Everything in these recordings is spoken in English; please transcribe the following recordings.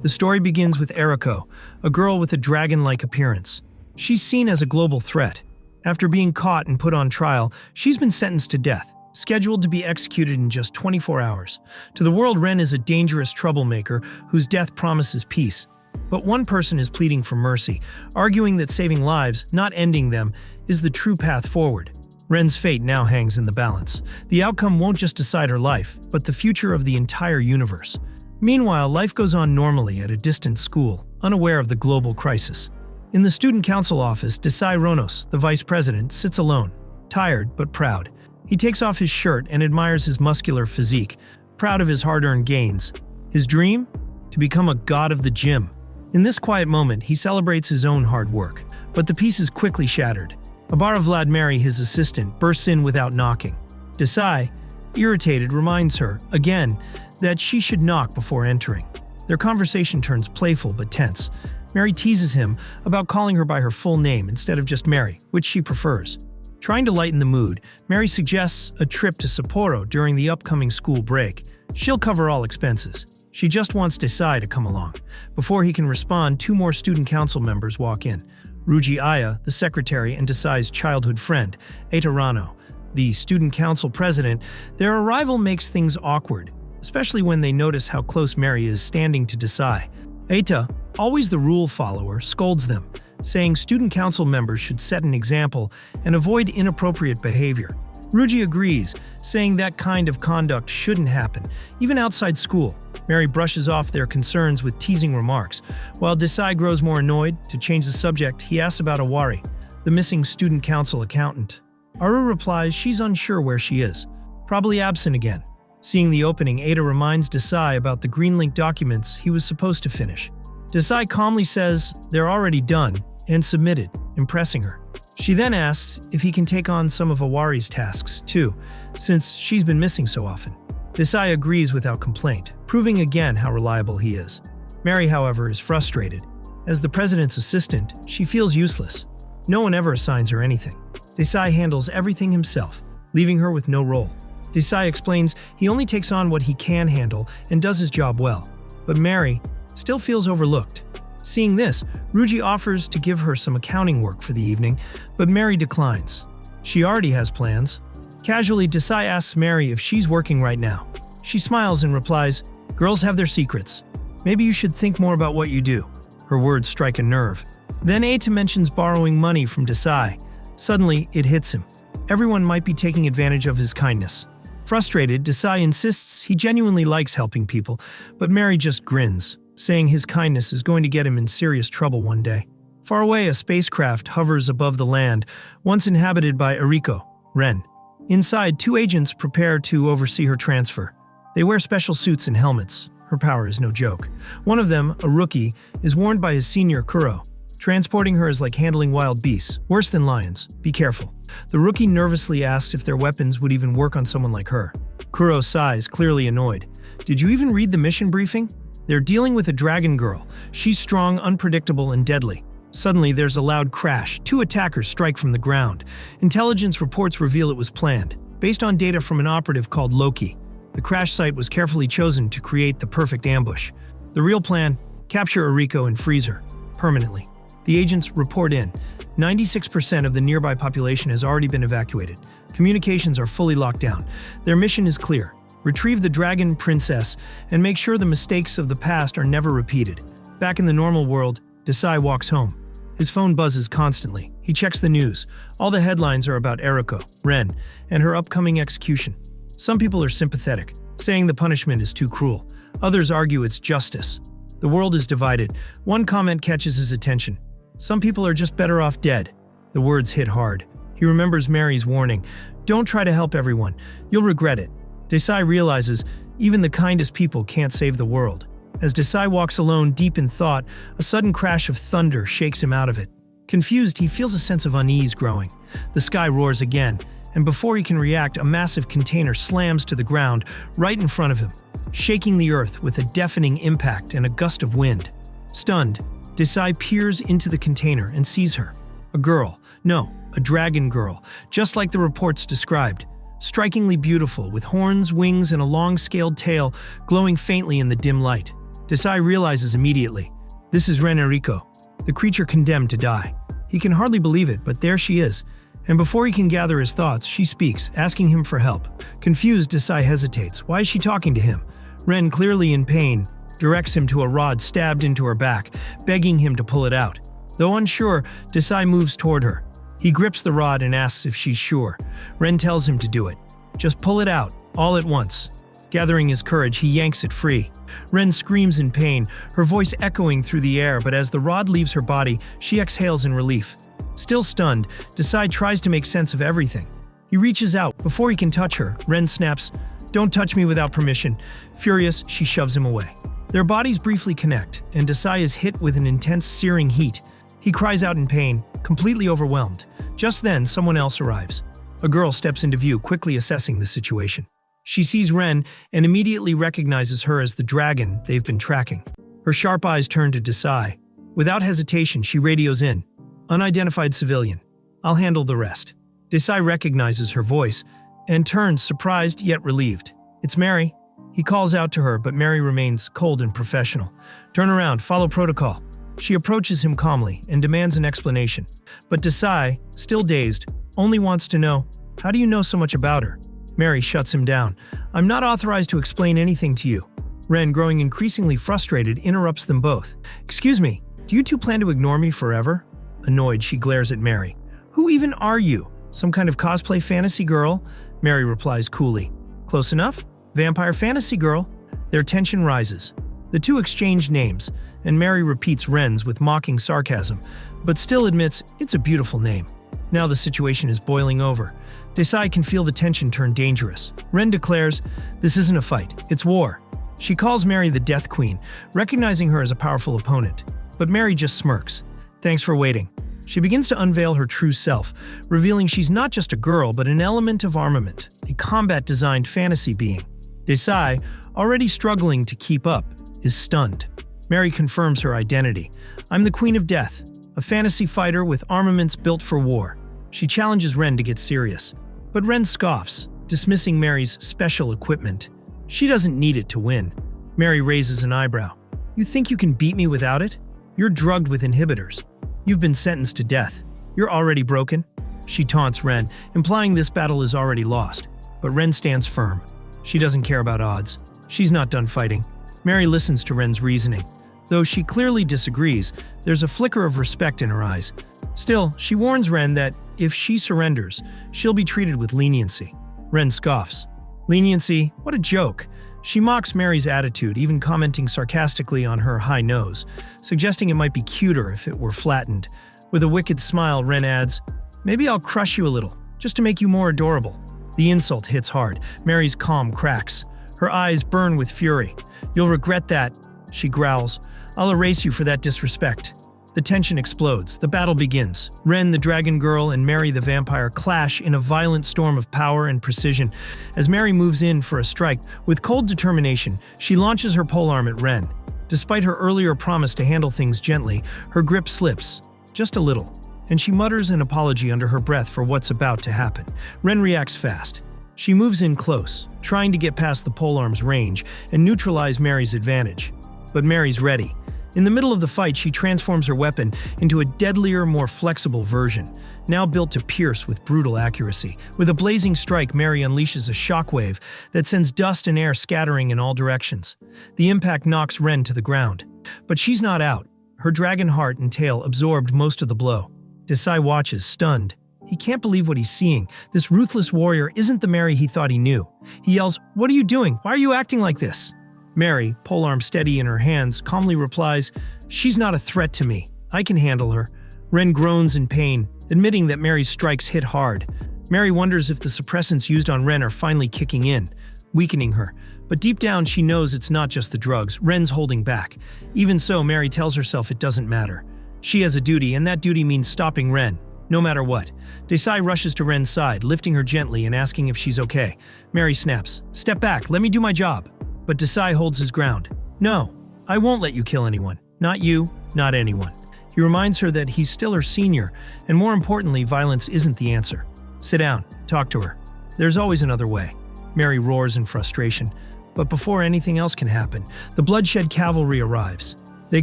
The story begins with Eriko, a girl with a dragon-like appearance. She's seen as a global threat. After being caught and put on trial, she's been sentenced to death, scheduled to be executed in just 24 hours. To the world, Ren is a dangerous troublemaker whose death promises peace. But one person is pleading for mercy, arguing that saving lives, not ending them, is the true path forward. Ren's fate now hangs in the balance. The outcome won't just decide her life, but the future of the entire universe. Meanwhile, life goes on normally at a distant school, unaware of the global crisis. In the student council office, Desai Ronos, the vice president, sits alone, tired but proud. He takes off his shirt and admires his muscular physique, proud of his hard-earned gains. His dream? To become a god of the gym. In this quiet moment, he celebrates his own hard work, but the peace is quickly shattered. Abara Vladimiri, his assistant, bursts in without knocking. Desai, irritated, reminds her, again, that she should knock before entering. Their conversation turns playful but tense. Mary teases him about calling her by her full name instead of just Mary, which she prefers. Trying to lighten the mood, Mary suggests a trip to Sapporo during the upcoming school break. She'll cover all expenses. She just wants Desai to come along. Before he can respond, two more student council members walk in. Ruji Aya, the secretary, and Desai's childhood friend, Eita Rano, the student council president. Their arrival makes things awkward, especially when they notice how close Mary is standing to Desai. Eita, always the rule follower, scolds them, saying student council members should set an example and avoid inappropriate behavior. Ruji agrees, saying that kind of conduct shouldn't happen, even outside school. Mary brushes off their concerns with teasing remarks. While Desai grows more annoyed, to change the subject, he asks about Awari, the missing student council accountant. Aru replies she's unsure where she is, probably absent again. Seeing the opening, Ada reminds Desai about the green link documents he was supposed to finish. Desai calmly says they're already done and submitted, impressing her. She then asks if he can take on some of Awari's tasks, too, since she's been missing so often. Desai agrees without complaint, proving again how reliable he is. Mary, however, is frustrated. As the president's assistant, she feels useless. No one ever assigns her anything. Desai handles everything himself, leaving her with no role. Desai explains he only takes on what he can handle and does his job well. But Mary still feels overlooked. Seeing this, Ruji offers to give her some accounting work for the evening, but Mary declines. She already has plans. Casually, Desai asks Mary if she's working right now. She smiles and replies, "Girls have their secrets. Maybe you should think more about what you do." Her words strike a nerve. Then Eita mentions borrowing money from Desai. Suddenly, it hits him. Everyone might be taking advantage of his kindness. Frustrated, Desai insists he genuinely likes helping people, but Mary just grins, saying his kindness is going to get him in serious trouble one day. Far away, a spacecraft hovers above the land, once inhabited by Eriko, Ren. Inside, two agents prepare to oversee her transfer. They wear special suits and helmets. Her power is no joke. One of them, a rookie, is warned by his senior Kuro. Transporting her is like handling wild beasts, worse than lions. Be careful. The rookie nervously asks if their weapons would even work on someone like her. Kuro sighs, clearly annoyed. "Did you even read the mission briefing? They're dealing with a dragon girl. She's strong, unpredictable, and deadly." Suddenly, there's a loud crash. Two attackers strike from the ground. Intelligence reports reveal it was planned, based on data from an operative called Loki. The crash site was carefully chosen to create the perfect ambush. The real plan? Capture Eriko and freeze her, permanently. The agents report in. 96% of the nearby population has already been evacuated. Communications are fully locked down. Their mission is clear. Retrieve the dragon princess and make sure the mistakes of the past are never repeated. Back in the normal world, Desai walks home. His phone buzzes constantly. He checks the news. All the headlines are about Eriko, Ren, and her upcoming execution. Some people are sympathetic, saying the punishment is too cruel. Others argue it's justice. The world is divided. One comment catches his attention. "Some people are just better off dead." The words hit hard. He remembers Mary's warning. "Don't try to help everyone. You'll regret it." Desai realizes even the kindest people can't save the world. As Desai walks alone, deep in thought, a sudden crash of thunder shakes him out of it. Confused, he feels a sense of unease growing. The sky roars again, and before he can react, a massive container slams to the ground right in front of him, shaking the earth with a deafening impact and a gust of wind. Stunned, Desai peers into the container and sees her. A girl. No, a dragon girl, just like the reports described. Strikingly beautiful, with horns, wings, and a long, scaled tail glowing faintly in the dim light. Desai realizes immediately. This is Ren Eriko, the creature condemned to die. He can hardly believe it, but there she is. And before he can gather his thoughts, she speaks, asking him for help. Confused, Desai hesitates. Why is she talking to him? Ren, clearly in pain, directs him to a rod stabbed into her back, begging him to pull it out. Though unsure, Desai moves toward her. He grips the rod and asks if she's sure. Ren tells him to do it. Just pull it out, all at once. Gathering his courage, he yanks it free. Ren screams in pain, her voice echoing through the air, but as the rod leaves her body, she exhales in relief. Still stunned, Desai tries to make sense of everything. He reaches out. Before he can touch her, Ren snaps, "Don't touch me without permission." Furious, she shoves him away. Their bodies briefly connect, and Desai is hit with an intense, searing heat. He cries out in pain, completely overwhelmed. Just then, someone else arrives. A girl steps into view, quickly assessing the situation. She sees Ren and immediately recognizes her as the dragon they've been tracking. Her sharp eyes turn to Desai. Without hesitation, she radios in. "Unidentified civilian. I'll handle the rest." Desai recognizes her voice and turns, surprised yet relieved. "It's Mary." He calls out to her, but Mary remains cold and professional. "Turn around, follow protocol." She approaches him calmly and demands an explanation. But Desai, still dazed, only wants to know, "How do you know so much about her?" Mary shuts him down. "I'm not authorized to explain anything to you." Ren, growing increasingly frustrated, interrupts them both. "Excuse me, do you two plan to ignore me forever?" Annoyed, she glares at Mary. "Who even are you? Some kind of cosplay fantasy girl?" Mary replies coolly. "Close enough? Vampire fantasy girl?" Their tension rises. The two exchange names, and Mary repeats Ren's with mocking sarcasm, but still admits it's a beautiful name. Now the situation is boiling over. Desai can feel the tension turn dangerous. Ren declares, "This isn't a fight, it's war." She calls Mary the Death Queen, recognizing her as a powerful opponent. But Mary just smirks. "Thanks for waiting." She begins to unveil her true self, revealing she's not just a girl but an element of armament, a combat-designed fantasy being. Desai, already struggling to keep up, is stunned. Mary confirms her identity. "I'm the Queen of Death, a fantasy fighter with armaments built for war." She challenges Ren to get serious. But Ren scoffs, dismissing Mary's special equipment. She doesn't need it to win. Mary raises an eyebrow. "You think you can beat me without it? You're drugged with inhibitors. You've been sentenced to death. You're already broken." She taunts Ren, implying this battle is already lost. But Ren stands firm. She doesn't care about odds. She's not done fighting. Mary listens to Ren's reasoning. Though she clearly disagrees, there's a flicker of respect in her eyes. Still, she warns Ren that if she surrenders, she'll be treated with leniency. Ren scoffs. "Leniency? What a joke." She mocks Mary's attitude, even commenting sarcastically on her high nose, suggesting it might be cuter if it were flattened. With a wicked smile, Ren adds, "Maybe I'll crush you a little, just to make you more adorable." The insult hits hard. Mary's calm cracks. Her eyes burn with fury. "You'll regret that," she growls. "I'll erase you for that disrespect." The tension explodes. The battle begins. Ren, the dragon girl, and Mary, the vampire, clash in a violent storm of power and precision. As Mary moves in for a strike, with cold determination, she launches her polearm at Ren. Despite her earlier promise to handle things gently, her grip slips, just a little, and she mutters an apology under her breath for what's about to happen. Ren reacts fast. She moves in close, trying to get past the polearm's range and neutralize Mary's advantage. But Mary's ready. In the middle of the fight, she transforms her weapon into a deadlier, more flexible version, now built to pierce with brutal accuracy. With a blazing strike, Mary unleashes a shockwave that sends dust and air scattering in all directions. The impact knocks Ren to the ground. But she's not out. Her dragon heart and tail absorbed most of the blow. Desai watches, stunned. He can't believe what he's seeing. This ruthless warrior isn't the Mary he thought he knew. He yells, "What are you doing? Why are you acting like this?" Mary, polearm steady in her hands, calmly replies, "She's not a threat to me. I can handle her." Ren groans in pain, admitting that Mary's strikes hit hard. Mary wonders if the suppressants used on Ren are finally kicking in, weakening her. But deep down, she knows it's not just the drugs. Ren's holding back. Even so, Mary tells herself it doesn't matter. She has a duty, and that duty means stopping Ren, no matter what. Desai rushes to Ren's side, lifting her gently and asking if she's okay. Mary snaps, "Step back, let me do my job." But Desai holds his ground. "No, I won't let you kill anyone. Not you, not anyone." He reminds her that he's still her senior, and more importantly, violence isn't the answer. "Sit down, talk to her. There's always another way." Mary roars in frustration. But before anything else can happen, the bloodshed cavalry arrives. They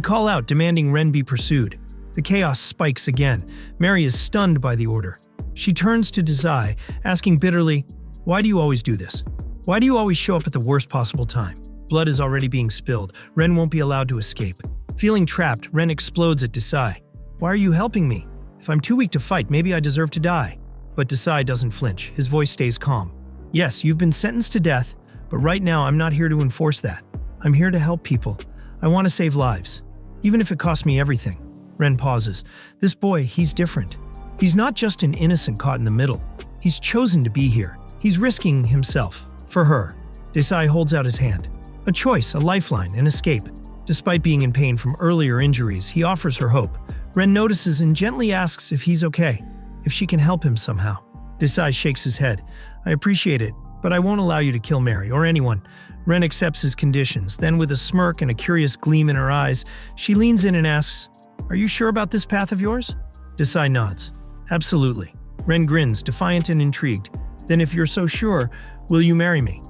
call out, demanding Ren be pursued. The chaos spikes again. Mary is stunned by the order. She turns to Desai, asking bitterly, "Why do you always do this? Why do you always show up at the worst possible time?" Blood is already being spilled. Ren won't be allowed to escape. Feeling trapped, Ren explodes at Desai. "Why are you helping me? If I'm too weak to fight, maybe I deserve to die." But Desai doesn't flinch. His voice stays calm. "Yes, you've been sentenced to death, but right now I'm not here to enforce that. I'm here to help people. I want to save lives, even if it costs me everything." Ren pauses. This boy, he's different. He's not just an innocent caught in the middle. He's chosen to be here. He's risking himself for her. Desai holds out his hand. A choice, a lifeline, an escape. Despite being in pain from earlier injuries, he offers her hope. Ren notices and gently asks if he's okay, if she can help him somehow. Desai shakes his head. "I appreciate it, but I won't allow you to kill Mary or anyone." Ren accepts his conditions. Then, with a smirk and a curious gleam in her eyes, she leans in and asks, "Are you sure about this path of yours?" Desai nods. "Absolutely." Ren grins, defiant and intrigued. "Then if you're so sure, will you marry me?"